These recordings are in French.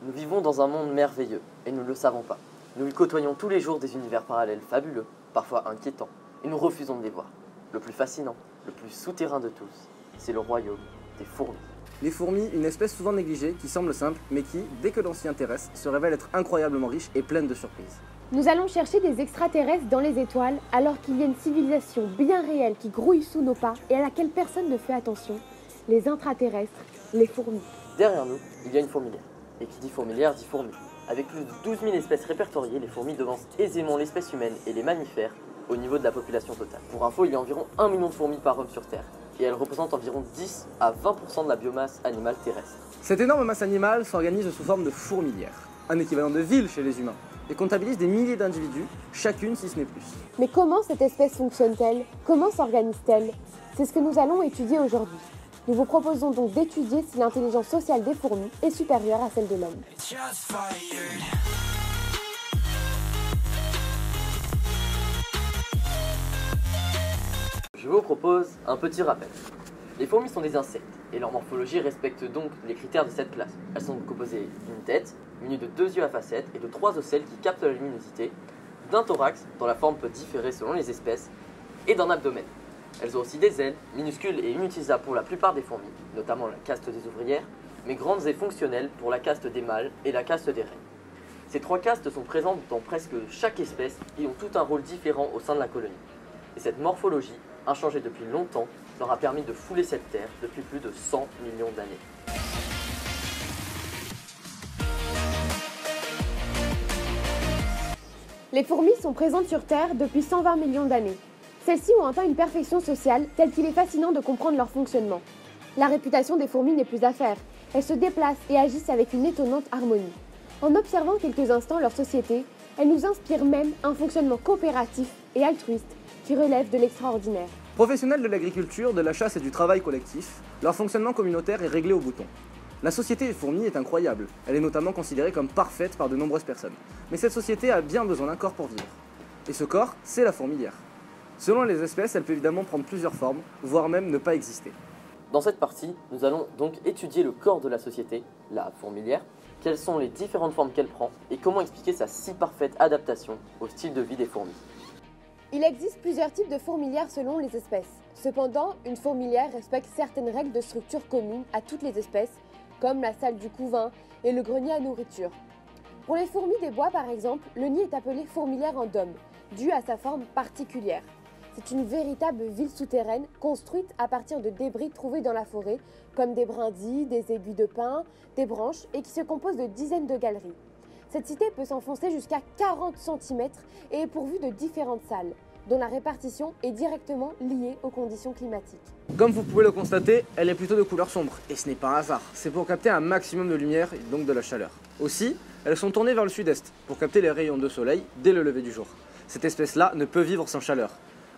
Nous vivons dans un monde merveilleux, et nous ne le savons pas. Nous y côtoyons tous les jours des univers parallèles fabuleux, parfois inquiétants, et nous refusons de les voir. Le plus fascinant, le plus souterrain de tous, c'est le royaume des fourmis. Les fourmis, une espèce souvent négligée, qui semble simple, mais qui, dès que l'on s'y intéresse, se révèle être incroyablement riche et pleine de surprises. Nous allons chercher des extraterrestres dans les étoiles, alors qu'il y a une civilisation bien réelle qui grouille sous nos pas et à laquelle personne ne fait attention. Les intraterrestres, les fourmis. Derrière nous, il y a une fourmilière. Et qui dit fourmilière dit fourmis. Avec plus de 12 000 espèces répertoriées, les fourmis devancent aisément l'espèce humaine et les mammifères au niveau de la population totale. Pour info, il y a environ 1 million de fourmis par homme sur Terre, et elles représentent environ 10 à 20% de la biomasse animale terrestre. Cette énorme masse animale s'organise sous forme de fourmilière, un équivalent de ville chez les humains, et comptabilise des milliers d'individus, chacune si ce n'est plus. Mais comment cette espèce fonctionne-t-elle? Comment s'organise-t-elle? C'est ce que nous allons étudier aujourd'hui. Nous vous proposons donc d'étudier si l'intelligence sociale des fourmis est supérieure à celle de l'homme. Je vous propose un petit rappel. Les fourmis sont des insectes, et leur morphologie respecte donc les critères de cette classe. Elles sont composées d'une tête, munie de 2 yeux à facettes et de 3 ocelles qui captent la luminosité, d'un thorax, dont la forme peut différer selon les espèces, et d'un abdomen. Elles ont aussi des ailes, minuscules et inutilisables pour la plupart des fourmis, notamment la caste des ouvrières, mais grandes et fonctionnelles pour la caste des mâles et la caste des reines. Ces 3 castes sont présentes dans presque chaque espèce et ont tout un rôle différent au sein de la colonie. Et cette morphologie, inchangée depuis longtemps, leur a permis de fouler cette terre depuis plus de 100 millions d'années. Les fourmis sont présentes sur Terre depuis 120 millions d'années. Celles-ci ont atteint une perfection sociale telle qu'il est fascinant de comprendre leur fonctionnement. La réputation des fourmis n'est plus à faire. Elles se déplacent et agissent avec une étonnante harmonie. En observant quelques instants leur société, elles nous inspirent même un fonctionnement coopératif et altruiste qui relève de l'extraordinaire. Professionnels de l'agriculture, de la chasse et du travail collectif, leur fonctionnement communautaire est réglé au bouton. La société des fourmis est incroyable, elle est notamment considérée comme parfaite par de nombreuses personnes. Mais cette société a bien besoin d'un corps pour vivre. Et ce corps, c'est la fourmilière. Selon les espèces, elle peut évidemment prendre plusieurs formes, voire même ne pas exister. Dans cette partie, nous allons donc étudier le corps de la société, la fourmilière, quelles sont les différentes formes qu'elle prend et comment expliquer sa si parfaite adaptation au style de vie des fourmis. Il existe plusieurs types de fourmilières selon les espèces. Cependant, une fourmilière respecte certaines règles de structure communes à toutes les espèces, comme la salle du couvain et le grenier à nourriture. Pour les fourmis des bois par exemple, le nid est appelé fourmilière en dôme, dû à sa forme particulière. C'est une véritable ville souterraine construite à partir de débris trouvés dans la forêt, comme des brindilles, des aiguilles de pin, des branches, et qui se compose de dizaines de galeries. Cette cité peut s'enfoncer jusqu'à 40 cm et est pourvue de différentes salles, dont la répartition est directement liée aux conditions climatiques. Comme vous pouvez le constater, elle est plutôt de couleur sombre, et ce n'est pas un hasard, c'est pour capter un maximum de lumière et donc de la chaleur. Aussi, elles sont tournées vers le sud-est, pour capter les rayons de soleil dès le lever du jour. Cette espèce-là ne peut vivre sans chaleur.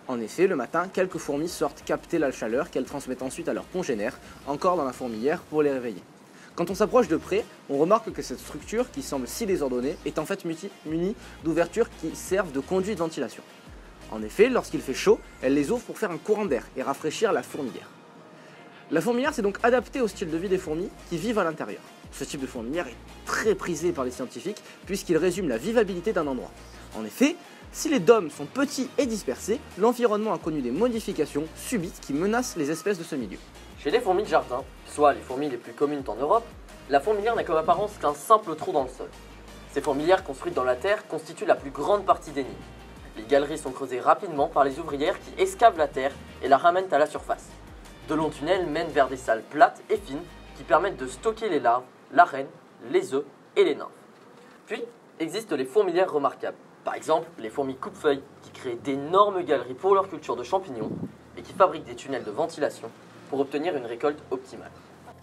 En effet, le matin, quelques fourmis sortent capter la chaleur qu'elles transmettent ensuite à leurs congénères, encore dans la fourmilière, pour les réveiller. Quand on s'approche de près, on remarque que cette structure, qui semble si désordonnée, est en fait munie d'ouvertures qui servent de conduits de ventilation. En effet, lorsqu'il fait chaud, elles les ouvrent pour faire un courant d'air et rafraîchir la fourmilière. La fourmilière s'est donc adaptée au style de vie des fourmis qui vivent à l'intérieur. Ce type de fourmilière est très prisé par les scientifiques puisqu'il résume la vivabilité d'un endroit. En effet, si les dômes sont petits et dispersés, l'environnement a connu des modifications subites qui menacent les espèces de ce milieu. Chez les fourmis de jardin, soit les fourmis les plus communes en Europe, la fourmilière n'a comme apparence qu'un simple trou dans le sol. Ces fourmilières construites dans la terre constituent la plus grande partie des nids. Les galeries sont creusées rapidement par les ouvrières qui escavent la terre et la ramènent à la surface. De longs tunnels mènent vers des salles plates et fines qui permettent de stocker les larves, la reine, les œufs et les nymphes. Puis existent les fourmilières remarquables. Par exemple, les fourmis coupe-feuilles qui créent d'énormes galeries pour leur culture de champignons et qui fabriquent des tunnels de ventilation pour obtenir une récolte optimale.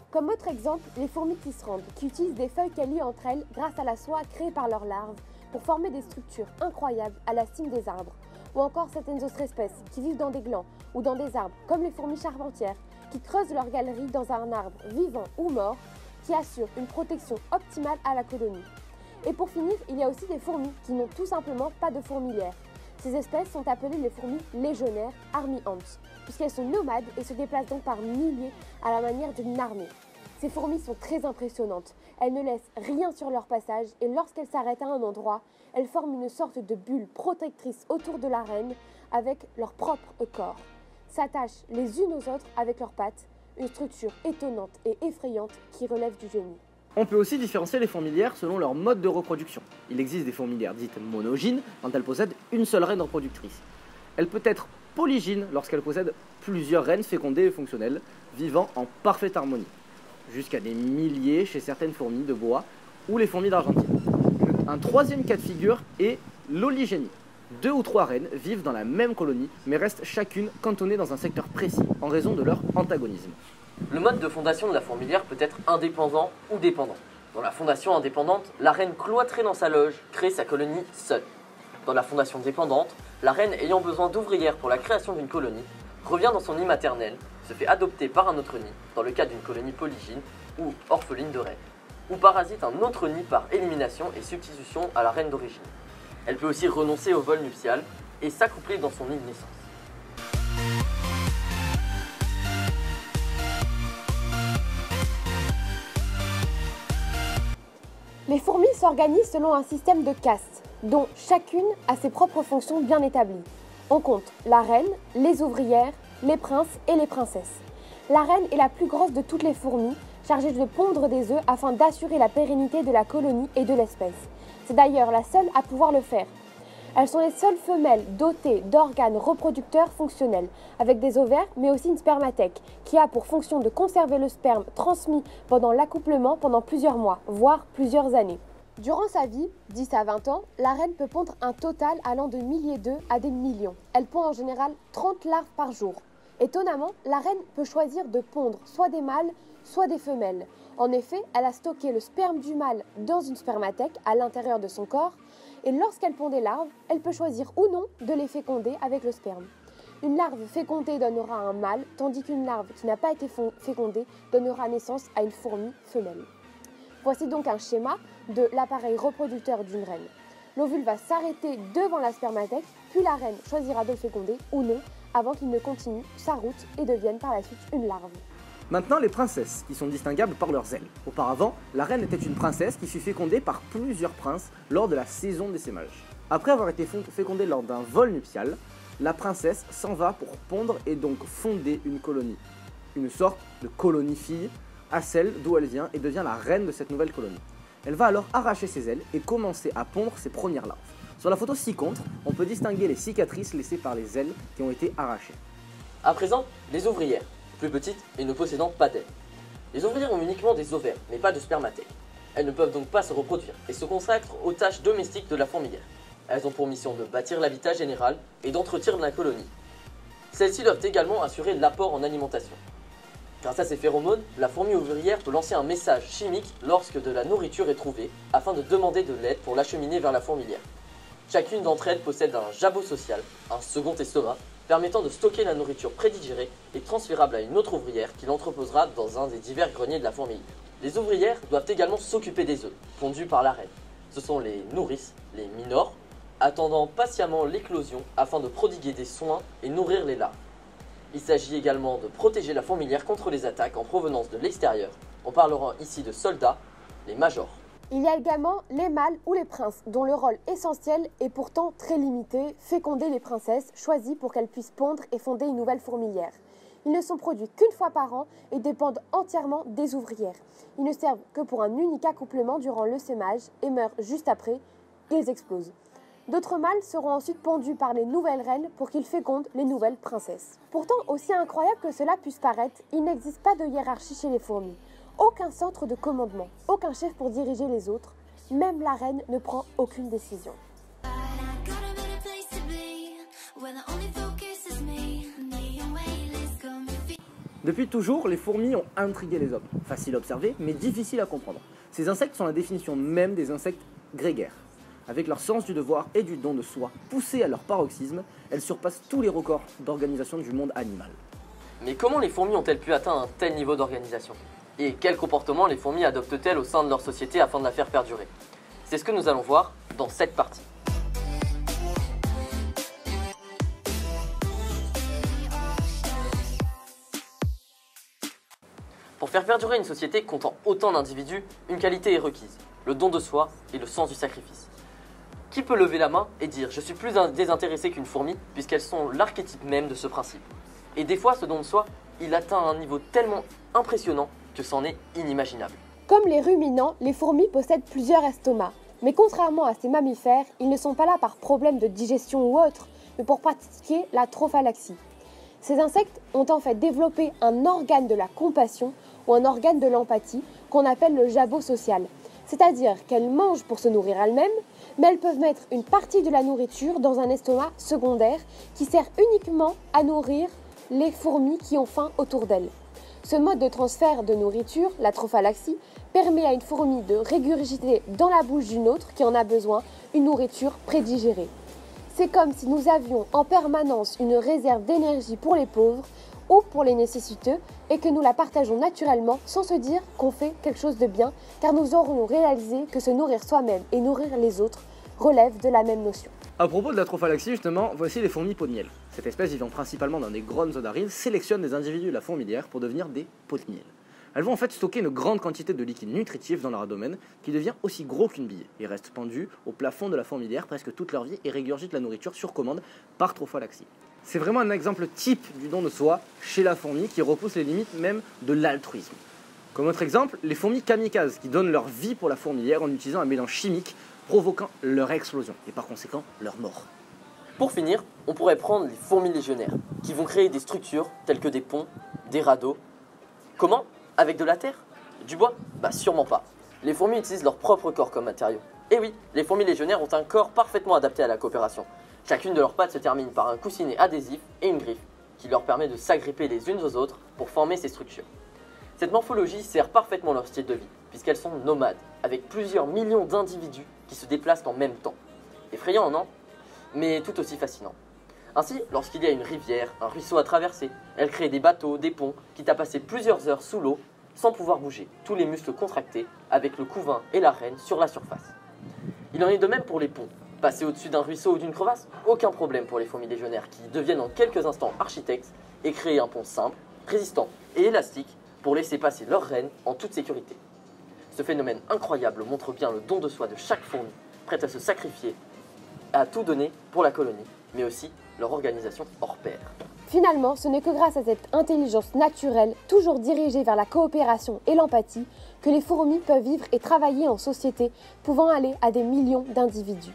Comme autre exemple, les fourmis tisserandes, qui utilisent des feuilles qu'elles lient entre elles grâce à la soie créée par leurs larves pour former des structures incroyables à la cime des arbres. Ou encore certaines autres espèces qui vivent dans des glands ou dans des arbres, comme les fourmis charpentières, qui creusent leur galerie dans un arbre vivant ou mort, qui assure une protection optimale à la colonie. Et pour finir, il y a aussi des fourmis qui n'ont tout simplement pas de fourmilière. Ces espèces sont appelées les fourmis légionnaires, army ants, puisqu'elles sont nomades et se déplacent donc par milliers à la manière d'une armée. Ces fourmis sont très impressionnantes. Elles ne laissent rien sur leur passage et lorsqu'elles s'arrêtent à un endroit, elles forment une sorte de bulle protectrice autour de la reine avec leur propre corps. S'attachent les unes aux autres avec leurs pattes, une structure étonnante et effrayante qui relève du génie. On peut aussi différencier les fourmilières selon leur mode de reproduction. Il existe des fourmilières dites monogynes quand elles possèdent une seule reine reproductrice. Elle peut être polygyne lorsqu'elle possède plusieurs reines fécondées et fonctionnelles, vivant en parfaite harmonie. Jusqu'à des milliers chez certaines fourmis de bois ou les fourmis d'Argentine. Un troisième cas de figure est l'olygénie. 2 ou 3 reines vivent dans la même colonie, mais restent chacune cantonnées dans un secteur précis en raison de leur antagonisme. Le mode de fondation de la fourmilière peut être indépendant ou dépendant. Dans la fondation indépendante, la reine cloîtrée dans sa loge crée sa colonie seule. Dans la fondation dépendante, la reine ayant besoin d'ouvrières pour la création d'une colonie revient dans son nid maternel, se fait adopter par un autre nid, dans le cas d'une colonie polygyne ou orpheline de reine, ou parasite un autre nid par élimination et substitution à la reine d'origine. Elle peut aussi renoncer au vol nuptial et s'accoupler dans son nid de naissance. Les fourmis s'organisent selon un système de castes, dont chacune a ses propres fonctions bien établies. On compte la reine, les ouvrières, les princes et les princesses. La reine est la plus grosse de toutes les fourmis, chargée de pondre des œufs afin d'assurer la pérennité de la colonie et de l'espèce. C'est d'ailleurs la seule à pouvoir le faire. Elles sont les seules femelles dotées d'organes reproducteurs fonctionnels, avec des ovaires mais aussi une spermathèque, qui a pour fonction de conserver le sperme transmis pendant l'accouplement pendant plusieurs mois, voire plusieurs années. Durant sa vie, 10 à 20 ans, la reine peut pondre un total allant de milliers d'œufs à des millions. Elle pond en général 30 larves par jour. Étonnamment, la reine peut choisir de pondre soit des mâles, soit des femelles. En effet, elle a stocké le sperme du mâle dans une spermathèque à l'intérieur de son corps, et lorsqu'elle pond des larves, elle peut choisir ou non de les féconder avec le sperme. Une larve fécondée donnera un mâle, tandis qu'une larve qui n'a pas été fécondée donnera naissance à une fourmi femelle. Voici donc un schéma de l'appareil reproducteur d'une reine. L'ovule va s'arrêter devant la spermathèque, puis la reine choisira de le féconder ou non, avant qu'il ne continue sa route et devienne par la suite une larve. Maintenant, les princesses, qui sont distinguables par leurs ailes. Auparavant, la reine était une princesse qui fut fécondée par plusieurs princes lors de la saison d'essaimage. Après avoir été fécondée lors d'un vol nuptial, la princesse s'en va pour pondre et donc fonder une colonie. Une sorte de colonie-fille à celle d'où elle vient et devient la reine de cette nouvelle colonie. Elle va alors arracher ses ailes et commencer à pondre ses premières larves. Sur la photo ci-contre, on peut distinguer les cicatrices laissées par les ailes qui ont été arrachées. À présent, les ouvrières, plus petites et ne possédant pas d'ailes. Les ouvrières ont uniquement des ovaires, mais pas de spermathèque. Elles ne peuvent donc pas se reproduire et se consacrent aux tâches domestiques de la fourmilière. Elles ont pour mission de bâtir l'habitat général et d'entretenir la colonie. Celles-ci doivent également assurer l'apport en alimentation. Grâce à ces phéromones, la fourmi ouvrière peut lancer un message chimique lorsque de la nourriture est trouvée, afin de demander de l'aide pour l'acheminer vers la fourmilière. Chacune d'entre elles possède un jabot social, un second estomac, permettant de stocker la nourriture prédigérée et transférable à une autre ouvrière qui l'entreposera dans un des divers greniers de la fourmilière. Les ouvrières doivent également s'occuper des œufs, pondus par la reine. Ce sont les nourrices, les minors, attendant patiemment l'éclosion afin de prodiguer des soins et nourrir les larves. Il s'agit également de protéger la fourmilière contre les attaques en provenance de l'extérieur. On parlera ici de soldats, les majors. Il y a également les mâles ou les princes, dont le rôle essentiel est pourtant très limité, féconder les princesses choisies pour qu'elles puissent pondre et fonder une nouvelle fourmilière. Ils ne sont produits qu'une fois par an et dépendent entièrement des ouvrières. Ils ne servent que pour un unique accouplement durant le sémage et meurent juste après, ils explosent. D'autres mâles seront ensuite pondus par les nouvelles reines pour qu'ils fécondent les nouvelles princesses. Pourtant, aussi incroyable que cela puisse paraître, il n'existe pas de hiérarchie chez les fourmis. Aucun centre de commandement, aucun chef pour diriger les autres, même la reine ne prend aucune décision. Depuis toujours, les fourmis ont intrigué les hommes. Facile à observer, mais difficile à comprendre. Ces insectes sont la définition même des insectes grégaires. Avec leur sens du devoir et du don de soi poussés à leur paroxysme, elles surpassent tous les records d'organisation du monde animal. Mais comment les fourmis ont-elles pu atteindre un tel niveau d'organisation? Et quels comportements les fourmis adoptent-elles au sein de leur société afin de la faire perdurer? C'est ce que nous allons voir dans cette partie. Pour faire perdurer une société comptant autant d'individus, une qualité est requise, le don de soi et le sens du sacrifice. Qui peut lever la main et dire « je suis plus désintéressé qu'une fourmi » puisqu'elles sont l'archétype même de ce principe. Et des fois, ce don de soi, il atteint un niveau tellement impressionnant que c'en est inimaginable. Comme les ruminants, les fourmis possèdent plusieurs estomacs. Mais contrairement à ces mammifères, ils ne sont pas là par problème de digestion ou autre, mais pour pratiquer la trophalaxie. Ces insectes ont en fait développé un organe de la compassion ou un organe de l'empathie qu'on appelle le jabot social. C'est-à-dire qu'elles mangent pour se nourrir elles-mêmes, mais elles peuvent mettre une partie de la nourriture dans un estomac secondaire qui sert uniquement à nourrir les fourmis qui ont faim autour d'elles. Ce mode de transfert de nourriture, la trophalaxie, permet à une fourmi de régurgiter dans la bouche d'une autre qui en a besoin une nourriture prédigérée. C'est comme si nous avions en permanence une réserve d'énergie pour les pauvres ou pour les nécessiteux et que nous la partageons naturellement sans se dire qu'on fait quelque chose de bien car nous aurons réalisé que se nourrir soi-même et nourrir les autres relèvent de la même notion. À propos de la trophalaxie justement, voici les fourmis pots de miel. Cette espèce vivant principalement dans des grandes zones arides sélectionne des individus de la fourmilière pour devenir des pots de miel. Elles vont en fait stocker une grande quantité de liquide nutritif dans leur abdomen qui devient aussi gros qu'une bille et restent pendus au plafond de la fourmilière presque toute leur vie et régurgitent la nourriture sur commande par trophalaxie. C'est vraiment un exemple type du don de soi chez la fourmi qui repousse les limites même de l'altruisme. Comme autre exemple, les fourmis kamikazes qui donnent leur vie pour la fourmilière en utilisant un mélange chimique provoquant leur explosion et par conséquent leur mort. Pour finir, on pourrait prendre les fourmis légionnaires qui vont créer des structures telles que des ponts, des radeaux. Comment ? Avec de la terre ? Du bois ? Bah sûrement pas. Les fourmis utilisent leur propre corps comme matériau. Et oui, les fourmis légionnaires ont un corps parfaitement adapté à la coopération. Chacune de leurs pattes se termine par un coussinet adhésif et une griffe qui leur permet de s'agripper les unes aux autres pour former ces structures. Cette morphologie sert parfaitement leur style de vie, puisqu'elles sont nomades, avec plusieurs millions d'individus qui se déplacent en même temps. Effrayant, non ? Mais tout aussi fascinant. Ainsi, lorsqu'il y a une rivière, un ruisseau à traverser, elles créent des bateaux, des ponts, quitte à passer plusieurs heures sous l'eau sans pouvoir bouger, tous les muscles contractés, avec le couvain et la reine sur la surface. Il en est de même pour les ponts. Passer au-dessus d'un ruisseau ou d'une crevasse, aucun problème pour les fourmis légionnaires qui deviennent en quelques instants architectes et créent un pont simple, résistant et élastique pour laisser passer leur reine en toute sécurité. Ce phénomène incroyable montre bien le don de soi de chaque fourmi, prête à se sacrifier, à tout donner pour la colonie, mais aussi leur organisation hors pair. Finalement, ce n'est que grâce à cette intelligence naturelle, toujours dirigée vers la coopération et l'empathie, que les fourmis peuvent vivre et travailler en société, pouvant aller à des millions d'individus.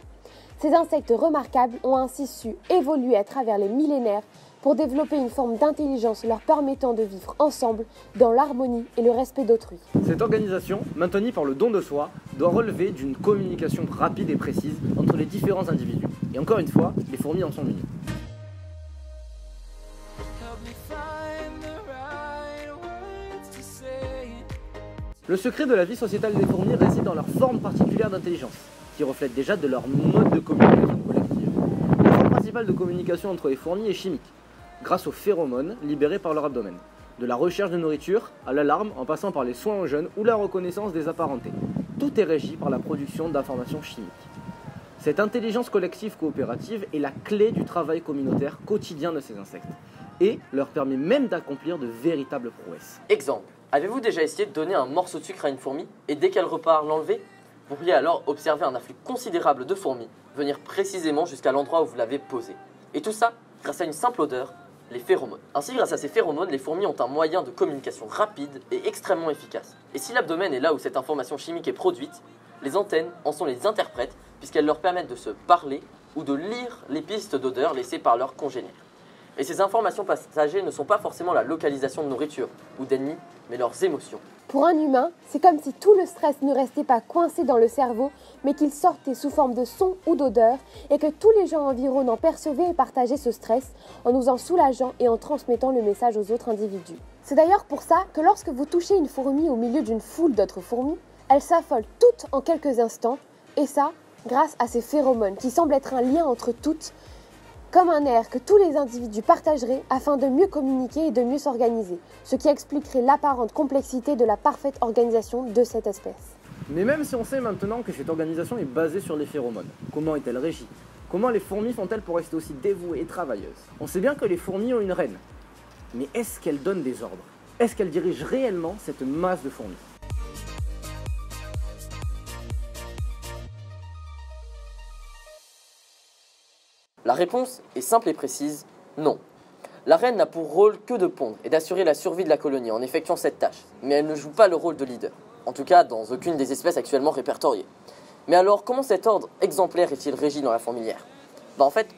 Ces insectes remarquables ont ainsi su évoluer à travers les millénaires pour développer une forme d'intelligence leur permettant de vivre ensemble dans l'harmonie et le respect d'autrui. Cette organisation, maintenue par le don de soi, doit relever d'une communication rapide et précise entre les différents individus. Et encore une fois, les fourmis en sont munies. Le secret de la vie sociétale des fourmis réside dans leur forme particulière d'intelligence, qui reflète déjà de leur mode de communication collective. La forme principale de communication entre les fourmis est chimique, grâce aux phéromones libérés par leur abdomen. De la recherche de nourriture à l'alarme en passant par les soins aux jeunes ou la reconnaissance des apparentés. Tout est régi par la production d'informations chimiques. Cette intelligence collective coopérative est la clé du travail communautaire quotidien de ces insectes et leur permet même d'accomplir de véritables prouesses. Exemple, avez-vous déjà essayé de donner un morceau de sucre à une fourmi et dès qu'elle repart l'enlever ? Vous pourriez alors observer un afflux considérable de fourmis venir précisément jusqu'à l'endroit où vous l'avez posé. Et tout ça grâce à une simple odeur, les phéromones. Ainsi, grâce à ces phéromones, les fourmis ont un moyen de communication rapide et extrêmement efficace. Et si l'abdomen est là où cette information chimique est produite, les antennes en sont les interprètes puisqu'elles leur permettent de se parler ou de lire les pistes d'odeur laissées par leurs congénères. Et ces informations passagères ne sont pas forcément la localisation de nourriture ou d'ennemis, mais leurs émotions. Pour un humain, c'est comme si tout le stress ne restait pas coincé dans le cerveau, mais qu'il sortait sous forme de son ou d'odeur, et que tous les gens environnants percevaient et partageaient ce stress en nous en soulageant et en transmettant le message aux autres individus. C'est d'ailleurs pour ça que lorsque vous touchez une fourmi au milieu d'une foule d'autres fourmis, elles s'affolent toutes en quelques instants, et ça, grâce à ces phéromones qui semblent être un lien entre toutes, comme un air que tous les individus partageraient afin de mieux communiquer et de mieux s'organiser, ce qui expliquerait l'apparente complexité de la parfaite organisation de cette espèce. Mais même si on sait maintenant que cette organisation est basée sur les phéromones, comment est-elle régie ? Comment les fourmis font-elles pour rester aussi dévouées et travailleuses ? On sait bien que les fourmis ont une reine, mais est-ce qu'elles donnent des ordres ? Est-ce qu'elle dirige réellement cette masse de fourmis? La réponse est simple et précise, non. La reine n'a pour rôle que de pondre et d'assurer la survie de la colonie en effectuant cette tâche, mais elle ne joue pas le rôle de leader, en tout cas dans aucune des espèces actuellement répertoriées. Mais alors, comment cet ordre exemplaire est-il régi dans la fourmilière? En fait,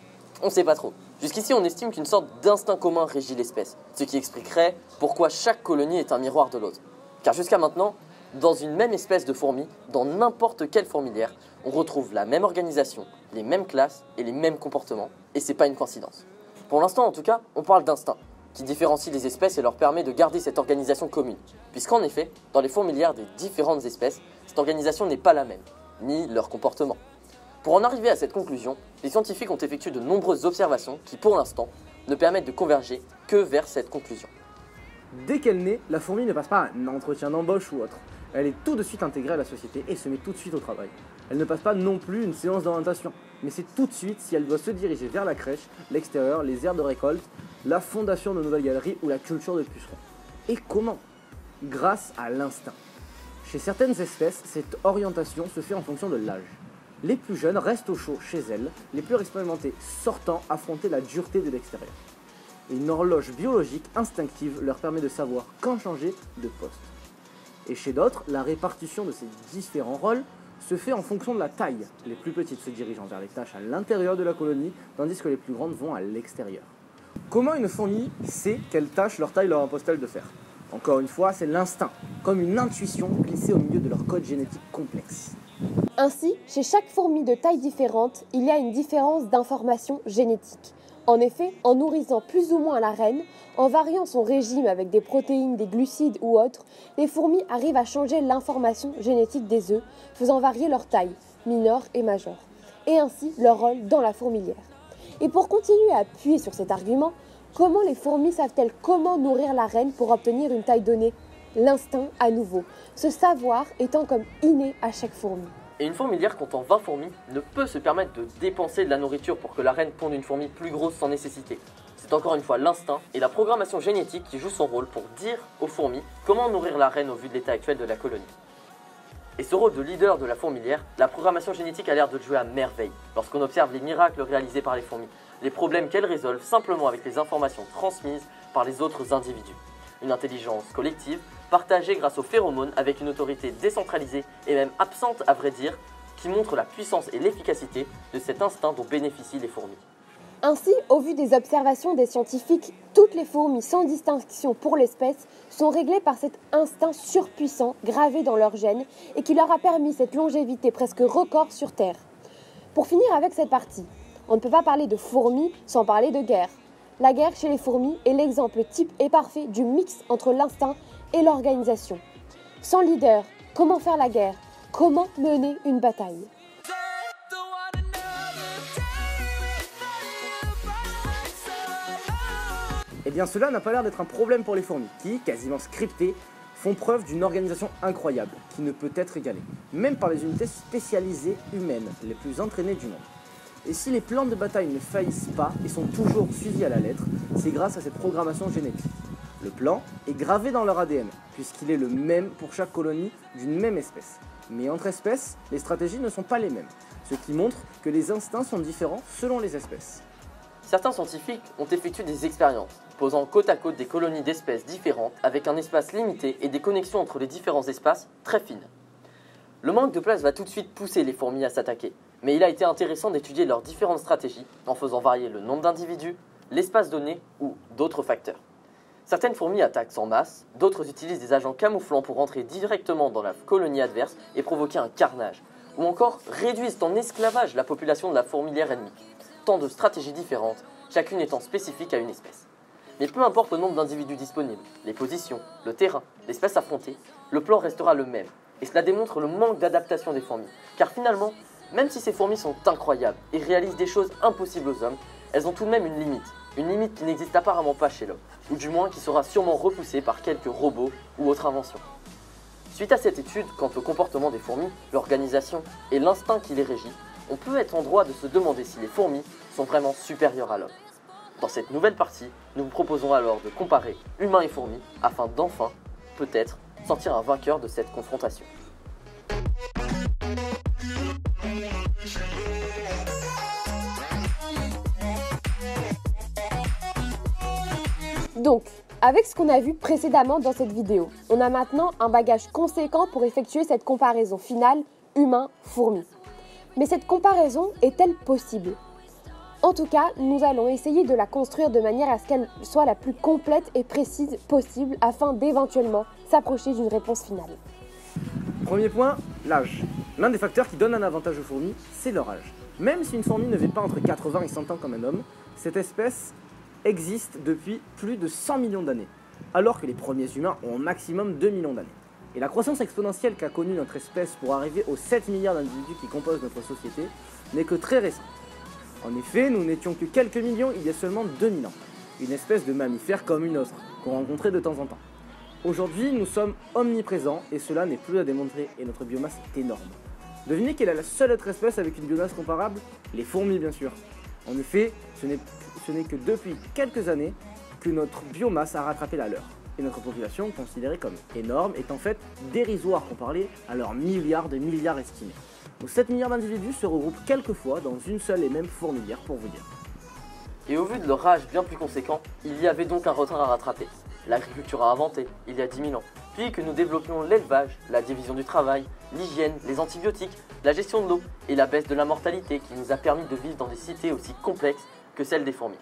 on ne sait pas trop. Jusqu'ici, on estime qu'une sorte d'instinct commun régit l'espèce, ce qui expliquerait pourquoi chaque colonie est un miroir de l'autre. Car jusqu'à maintenant, dans une même espèce de fourmi, dans n'importe quelle fourmilière, on retrouve la même organisation, les mêmes classes et les mêmes comportements, et c'est pas une coïncidence. Pour l'instant, en tout cas, on parle d'instinct, qui différencie les espèces et leur permet de garder cette organisation commune. Puisqu'en effet, dans les fourmilières des différentes espèces, cette organisation n'est pas la même, ni leur comportement. Pour en arriver à cette conclusion, les scientifiques ont effectué de nombreuses observations qui, pour l'instant, ne permettent de converger que vers cette conclusion. Dès qu'elle naît, la fourmi ne passe pas un entretien d'embauche ou autre. Elle est tout de suite intégrée à la société et se met tout de suite au travail. Elle ne passe pas non plus une séance d'orientation, mais c'est tout de suite si elle doit se diriger vers la crèche, l'extérieur, les aires de récolte, la fondation de nouvelles galeries ou la culture de pucerons. Et comment? Grâce à l'instinct. Chez certaines espèces, cette orientation se fait en fonction de l'âge. Les plus jeunes restent au chaud chez elles, les plus expérimentés sortant affronter la dureté de l'extérieur. Une horloge biologique instinctive leur permet de savoir quand changer de poste. Et chez d'autres, la répartition de ces différents rôles se fait en fonction de la taille, les plus petites se dirigeant vers les tâches à l'intérieur de la colonie, tandis que les plus grandes vont à l'extérieur. Comment une fourmi sait quelle tâche leur taille leur impose-t-elle de faire? Encore une fois, c'est l'instinct, comme une intuition glissée au milieu de leur code génétique complexe. Ainsi, chez chaque fourmi de taille différente, il y a une différence d'information génétique. En effet, en nourrissant plus ou moins la reine, en variant son régime avec des protéines, des glucides ou autres, les fourmis arrivent à changer l'information génétique des œufs, faisant varier leur taille, mineure et majeure, et ainsi leur rôle dans la fourmilière. Et pour continuer à appuyer sur cet argument, comment les fourmis savent-elles comment nourrir la reine pour obtenir une taille donnée? L'instinct à nouveau, ce savoir étant comme inné à chaque fourmi. Et une fourmilière comptant 20 fourmis ne peut se permettre de dépenser de la nourriture pour que la reine ponde une fourmi plus grosse sans nécessité. C'est encore une fois l'instinct et la programmation génétique qui jouent son rôle pour dire aux fourmis comment nourrir la reine au vu de l'état actuel de la colonie. Et ce rôle de leader de la fourmilière, la programmation génétique a l'air de jouer à merveille lorsqu'on observe les miracles réalisés par les fourmis, les problèmes qu'elles résolvent simplement avec les informations transmises par les autres individus. Une intelligence collective, partagée grâce aux phéromones avec une autorité décentralisée et même absente à vrai dire, qui montre la puissance et l'efficacité de cet instinct dont bénéficient les fourmis. Ainsi, au vu des observations des scientifiques, toutes les fourmis sans distinction pour l'espèce sont réglées par cet instinct surpuissant gravé dans leur gènes et qui leur a permis cette longévité presque record sur Terre. Pour finir avec cette partie, on ne peut pas parler de fourmis sans parler de guerre. La guerre chez les fourmis est l'exemple type et parfait du mix entre l'instinct et l'organisation. Sans leader, comment faire la guerre? Comment mener une bataille? Eh bien cela n'a pas l'air d'être un problème pour les fourmis, qui, quasiment scriptées, font preuve d'une organisation incroyable, qui ne peut être égalée, même par les unités spécialisées humaines, les plus entraînées du monde. Et si les plans de bataille ne faillissent pas et sont toujours suivis à la lettre, c'est grâce à cette programmation génétique. Le plan est gravé dans leur ADN, puisqu'il est le même pour chaque colonie d'une même espèce. Mais entre espèces, les stratégies ne sont pas les mêmes, ce qui montre que les instincts sont différents selon les espèces. Certains scientifiques ont effectué des expériences, posant côte à côte des colonies d'espèces différentes avec un espace limité et des connexions entre les différents espaces très fines. Le manque de place va tout de suite pousser les fourmis à s'attaquer, mais il a été intéressant d'étudier leurs différentes stratégies en faisant varier le nombre d'individus, l'espace donné ou d'autres facteurs. Certaines fourmis attaquent en masse, d'autres utilisent des agents camouflants pour entrer directement dans la colonie adverse et provoquer un carnage, ou encore réduisent en esclavage la population de la fourmilière ennemie. Tant de stratégies différentes, chacune étant spécifique à une espèce. Mais peu importe le nombre d'individus disponibles, les positions, le terrain, l'espèce affrontée, le plan restera le même. Et cela démontre le manque d'adaptation des fourmis. Car finalement, même si ces fourmis sont incroyables et réalisent des choses impossibles aux hommes, elles ont tout de même une limite qui n'existe apparemment pas chez l'homme, ou du moins qui sera sûrement repoussée par quelques robots ou autres inventions. Suite à cette étude quant au comportement des fourmis, l'organisation et l'instinct qui les régit, on peut être en droit de se demander si les fourmis sont vraiment supérieures à l'homme. Dans cette nouvelle partie, nous vous proposons alors de comparer humains et fourmis afin d'enfin, peut-être, sortir un vainqueur de cette confrontation. Donc, avec ce qu'on a vu précédemment dans cette vidéo, on a maintenant un bagage conséquent pour effectuer cette comparaison finale humain-fourmi. Mais cette comparaison est-elle possible ? En tout cas, nous allons essayer de la construire de manière à ce qu'elle soit la plus complète et précise possible afin d'éventuellement s'approcher d'une réponse finale. Premier point, l'âge. L'un des facteurs qui donne un avantage aux fourmis, c'est leur âge. Même si une fourmi ne vit pas entre 80 et 100 ans comme un homme, cette espèce existe depuis plus de 100 millions d'années, alors que les premiers humains ont au maximum 2 millions d'années. Et la croissance exponentielle qu'a connue notre espèce pour arriver aux 7 milliards d'individus qui composent notre société n'est que très récente. En effet, nous n'étions que quelques millions il y a seulement 2000 ans, une espèce de mammifère comme une autre, qu'on rencontrait de temps en temps. Aujourd'hui, nous sommes omniprésents et cela n'est plus à démontrer et notre biomasse est énorme. Devinez quelle est la seule autre espèce avec une biomasse comparable ? Les fourmis, bien sûr. En effet, ce n'est que depuis quelques années que notre biomasse a rattrapé la leur. Et notre population, considérée comme énorme, est en fait dérisoire comparée à leurs milliards de milliards estimés. Nos 7 milliards d'individus se regroupent quelquefois dans une seule et même fourmilière, pour vous dire. Et au vu de leur âge bien plus conséquent, il y avait donc un retard à rattraper. L'agriculture a inventé, il y a 10 000 ans, puis que nous développions l'élevage, la division du travail, l'hygiène, les antibiotiques, la gestion de l'eau et la baisse de la mortalité qui nous a permis de vivre dans des cités aussi complexes que celles des fourmis.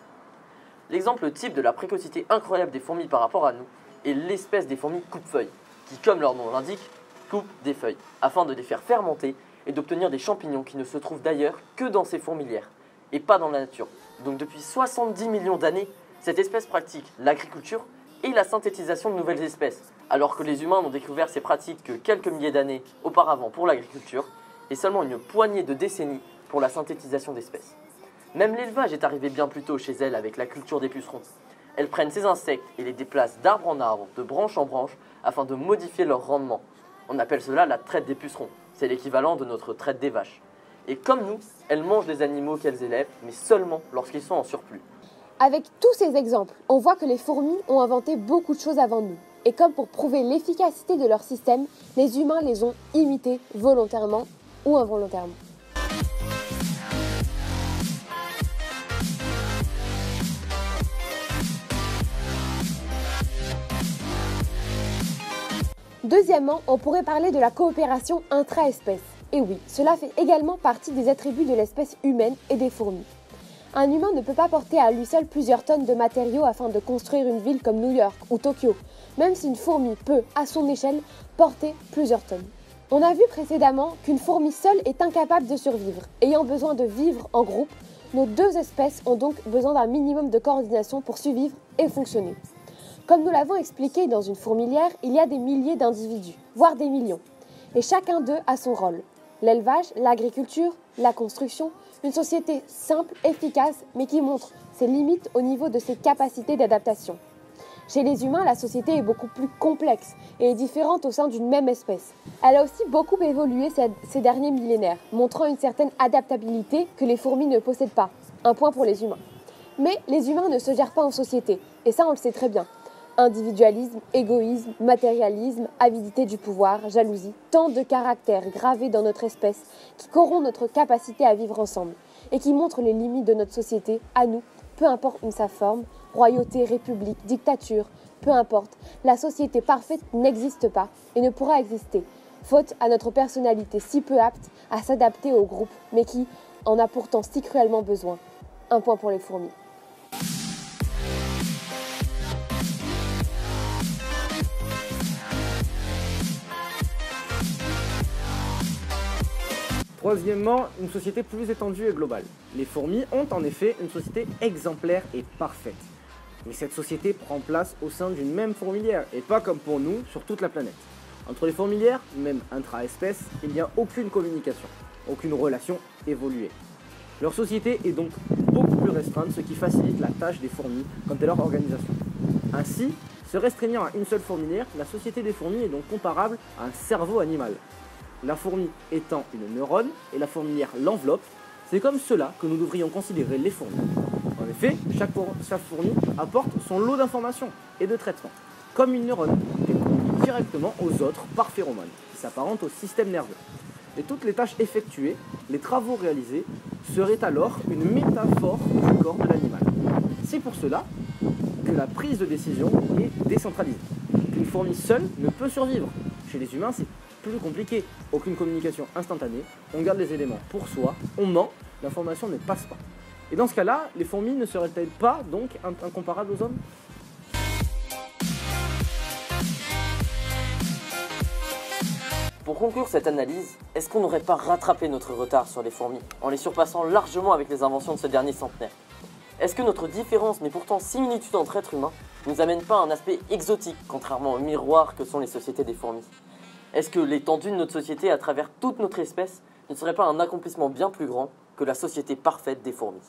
L'exemple type de la précocité incroyable des fourmis par rapport à nous est l'espèce des fourmis coupe-feuilles, qui, comme leur nom l'indique, coupent des feuilles, afin de les faire fermenter et d'obtenir des champignons qui ne se trouvent d'ailleurs que dans ces fourmilières, et pas dans la nature. Donc depuis 70 millions d'années, cette espèce pratique l'agriculture et la synthétisation de nouvelles espèces, alors que les humains n'ont découvert ces pratiques que quelques milliers d'années auparavant pour l'agriculture, et seulement une poignée de décennies pour la synthétisation d'espèces. Même l'élevage est arrivé bien plus tôt chez elles avec la culture des pucerons. Elles prennent ces insectes et les déplacent d'arbre en arbre, de branche en branche, afin de modifier leur rendement. On appelle cela la traite des pucerons. C'est l'équivalent de notre traite des vaches. Et comme nous, elles mangent les animaux qu'elles élèvent, mais seulement lorsqu'ils sont en surplus. Avec tous ces exemples, on voit que les fourmis ont inventé beaucoup de choses avant nous. Et comme pour prouver l'efficacité de leur système, les humains les ont imités volontairement ou involontairement. Deuxièmement, on pourrait parler de la coopération intra-espèces. Et oui, cela fait également partie des attributs de l'espèce humaine et des fourmis. Un humain ne peut pas porter à lui seul plusieurs tonnes de matériaux afin de construire une ville comme New York ou Tokyo, même si une fourmi peut, à son échelle, porter plusieurs tonnes. On a vu précédemment qu'une fourmi seule est incapable de survivre. Ayant besoin de vivre en groupe, nos deux espèces ont donc besoin d'un minimum de coordination pour survivre et fonctionner. Comme nous l'avons expliqué dans une fourmilière, il y a des milliers d'individus, voire des millions. Et chacun d'eux a son rôle. L'élevage, l'agriculture, la construction, une société simple, efficace, mais qui montre ses limites au niveau de ses capacités d'adaptation. Chez les humains, la société est beaucoup plus complexe et est différente au sein d'une même espèce. Elle a aussi beaucoup évolué ces derniers millénaires, montrant une certaine adaptabilité que les fourmis ne possèdent pas. Un point pour les humains. Mais les humains ne se gèrent pas en société, et ça on le sait très bien. Individualisme, égoïsme, matérialisme, avidité du pouvoir, jalousie, tant de caractères gravés dans notre espèce qui corrompent notre capacité à vivre ensemble et qui montrent les limites de notre société à nous, peu importe sa forme, royauté, république, dictature, peu importe, la société parfaite n'existe pas et ne pourra exister, faute à notre personnalité si peu apte à s'adapter au groupe, mais qui en a pourtant si cruellement besoin. Un point pour les fourmis. Troisièmement, une société plus étendue et globale. Les fourmis ont en effet une société exemplaire et parfaite. Mais cette société prend place au sein d'une même fourmilière, et pas comme pour nous, sur toute la planète. Entre les fourmilières, même intra-espèces, il n'y a aucune communication, aucune relation évoluée. Leur société est donc beaucoup plus restreinte, ce qui facilite la tâche des fourmis quant à leur organisation. Ainsi, se restreignant à une seule fourmilière, la société des fourmis est donc comparable à un cerveau animal. La fourmi étant une neurone et la fourmilière l'enveloppe, c'est comme cela que nous devrions considérer les fourmis. En effet, chaque fourmi apporte son lot d'informations et de traitements, comme une neurone qu'elle communique directement aux autres par phéromones, qui s'apparentent au système nerveux. Et toutes les tâches effectuées, les travaux réalisés, seraient alors une métaphore du corps de l'animal. C'est pour cela que la prise de décision est décentralisée. Une fourmi seule ne peut survivre. Chez les humains, c'est plus compliqué. Aucune communication instantanée, on garde les éléments pour soi, on ment, l'information ne passe pas. Et dans ce cas-là, les fourmis ne seraient-elles pas donc incomparables aux hommes ? Pour conclure cette analyse, est-ce qu'on n'aurait pas rattrapé notre retard sur les fourmis en les surpassant largement avec les inventions de ce dernier centenaire? Est-ce que notre différence, mais pourtant similitude entre êtres humains, ne nous amène pas à un aspect exotique, contrairement au miroir que sont les sociétés des fourmis? Est-ce que l'étendue de notre société à travers toute notre espèce ne serait pas un accomplissement bien plus grand que la société parfaite des fourmis?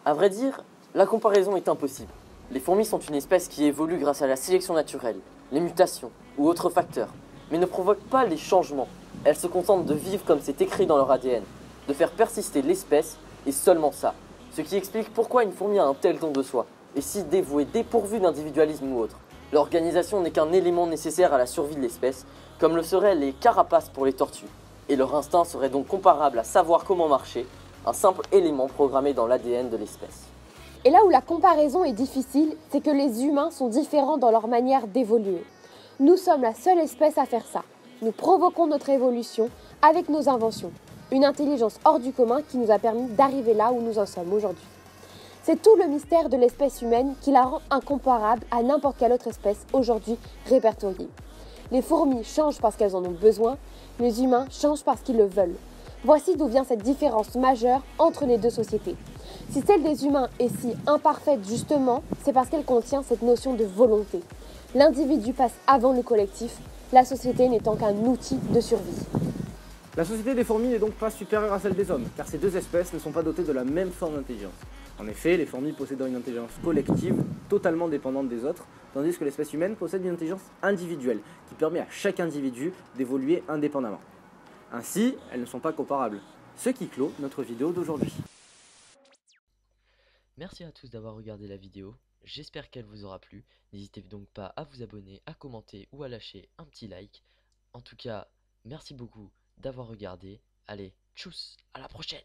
À vrai dire, la comparaison est impossible. Les fourmis sont une espèce qui évolue grâce à la sélection naturelle, les mutations ou autres facteurs, mais ne provoquent pas les changements. Elles se contentent de vivre comme c'est écrit dans leur ADN, de faire persister l'espèce et seulement ça. Ce qui explique pourquoi une fourmi a un tel don de soi, et si dévouée, dépourvue d'individualisme ou autre. L'organisation n'est qu'un élément nécessaire à la survie de l'espèce, comme le seraient les carapaces pour les tortues. Et leur instinct serait donc comparable à savoir comment marcher, un simple élément programmé dans l'ADN de l'espèce. Et là où la comparaison est difficile, c'est que les humains sont différents dans leur manière d'évoluer. Nous sommes la seule espèce à faire ça. Nous provoquons notre évolution avec nos inventions. Une intelligence hors du commun qui nous a permis d'arriver là où nous en sommes aujourd'hui. C'est tout le mystère de l'espèce humaine qui la rend incomparable à n'importe quelle autre espèce aujourd'hui répertoriée. Les fourmis changent parce qu'elles en ont besoin, les humains changent parce qu'ils le veulent. Voici d'où vient cette différence majeure entre les deux sociétés. Si celle des humains est si imparfaite justement, c'est parce qu'elle contient cette notion de volonté. L'individu passe avant le collectif, la société n'étant qu'un outil de survie. La société des fourmis n'est donc pas supérieure à celle des hommes, car ces deux espèces ne sont pas dotées de la même forme d'intelligence. En effet, les fourmis possédant une intelligence collective, totalement dépendante des autres, tandis que l'espèce humaine possède une intelligence individuelle, qui permet à chaque individu d'évoluer indépendamment. Ainsi, elles ne sont pas comparables, ce qui clôt notre vidéo d'aujourd'hui. Merci à tous d'avoir regardé la vidéo, j'espère qu'elle vous aura plu. N'hésitez donc pas à vous abonner, à commenter ou à lâcher un petit like. En tout cas, merci beaucoup d'avoir regardé. Allez, tchuss, à la prochaine!